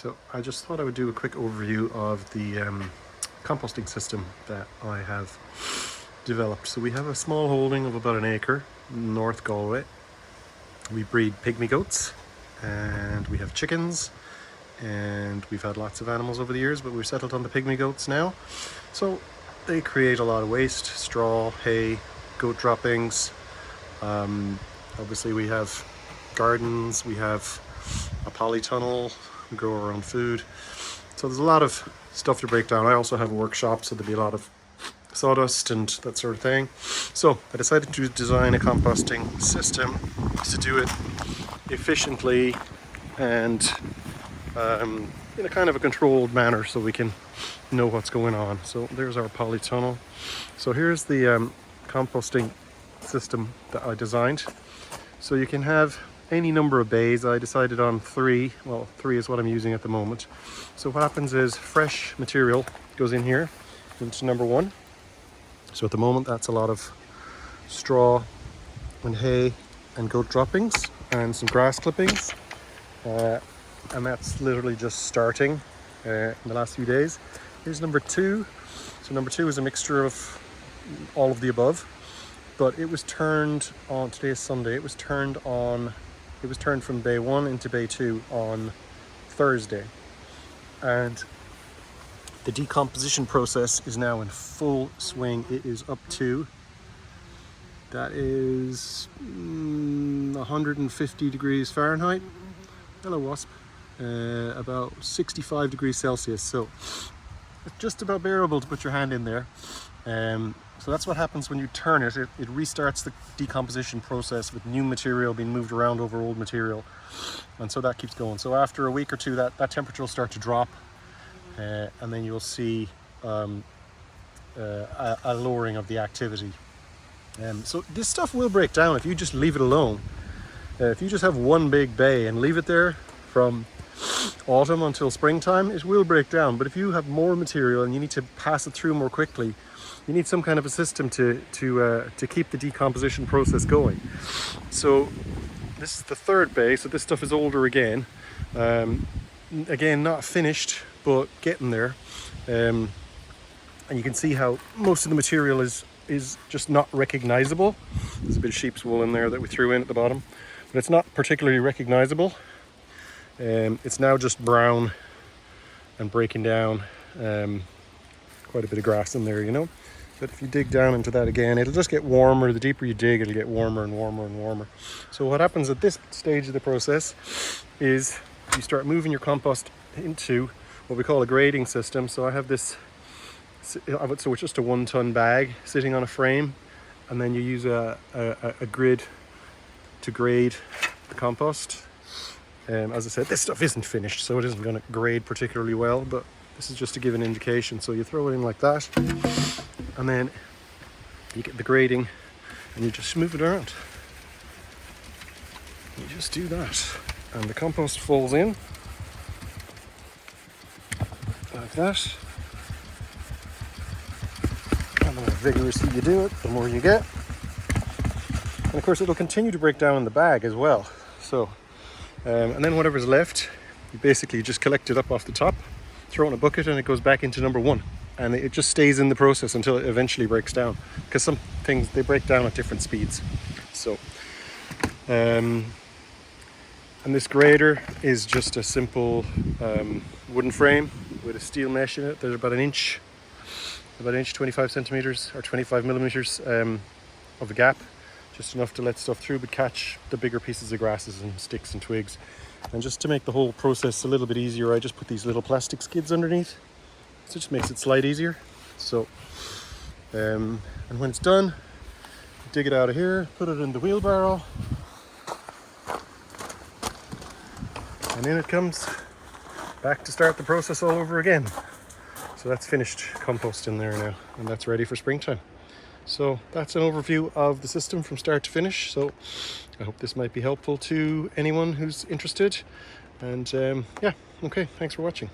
So I just thought I would do a quick overview of the composting system that I have developed. So we have a small holding of about an acre in North Galway. We breed pygmy goats and we have chickens, and we've had lots of animals over the years, but we've settled on the pygmy goats now. So they create a lot of waste: straw, hay, goat droppings. Obviously we have gardens, we have a polytunnel, we grow our own food. So there's a lot of stuff to break down. I also have a workshop, so there'll be a lot of sawdust and that sort of thing. So I decided to design a composting system to do it efficiently and in a kind of a controlled manner, so we can know what's going on. So there's our polytunnel. So here's the composting system that I designed. So you can have any number of bays. I decided on 3. Well, 3 is what I'm using at the moment. So what happens is fresh material goes in here into number 1. So at the moment that's a lot of straw and hay and goat droppings and some grass clippings, and that's literally just starting in the last few days. Here's number 2. So number 2 is a mixture of all of the above, but it was turned on, today is Sunday, it was turned from bay 1 into bay 2 on Thursday, and the decomposition process is now in full swing. It is up to, that is 150 degrees Fahrenheit. Hello, wasp. About 65 degrees Celsius. So it's just about bearable to put your hand in there. So that's what happens when you turn it. It restarts the decomposition process with new material being moved around over old material. And so that keeps going. So after a week or two, that temperature will start to drop. And then you'll see a lowering of the activity. So this stuff will break down if you just leave it alone. If you just have one big bay and leave it there from autumn until springtime, it will break down. But if you have more material and you need to pass it through more quickly, you need some kind of a system to keep the decomposition process going. So this is the 3rd bay, so this stuff is older again. Again, not finished, but getting there. And you can see how most of the material is just not recognizable. There's a bit of sheep's wool in there that we threw in at the bottom, but it's not particularly recognizable. It's now just brown and breaking down. Quite a bit of grass in there, you know. But if you dig down into that again, it'll just get warmer. The deeper you dig, it'll get warmer and warmer and warmer. So what happens at this stage of the process is you start moving your compost into what we call a grading system. So I have this, so it's just a 1-ton bag sitting on a frame, and then you use a grid to grade the compost. As I said, this stuff isn't finished, so it isn't going to grade particularly well, but this is just to give an indication. So you throw it in like that, and then you get the grading, and you just move it around. You just do that, and the compost falls in like that. And the more vigorously you do it, the more you get. And of course it'll continue to break down in the bag as well. So and then whatever's left, you basically just collect it up off the top, throw it in a bucket, and it goes back into number 1. And it just stays in the process until it eventually breaks down, because some things, they break down at different speeds. So and this grader is just a simple wooden frame with a steel mesh in it. There's about an inch, 25 centimeters or 25 millimeters of a gap, just enough to let stuff through but catch the bigger pieces of grasses and sticks and twigs. And just to make the whole process a little bit easier, I just put these little plastic skids underneath, so it just makes it slide easier. So and when it's done, dig it out of here, put it in the wheelbarrow, and in it comes back to start the process all over again. So that's finished compost in there now, and that's ready for springtime. So that's an overview of the system from start to finish. So I hope this might be helpful to anyone who's interested. And yeah, okay, thanks for watching.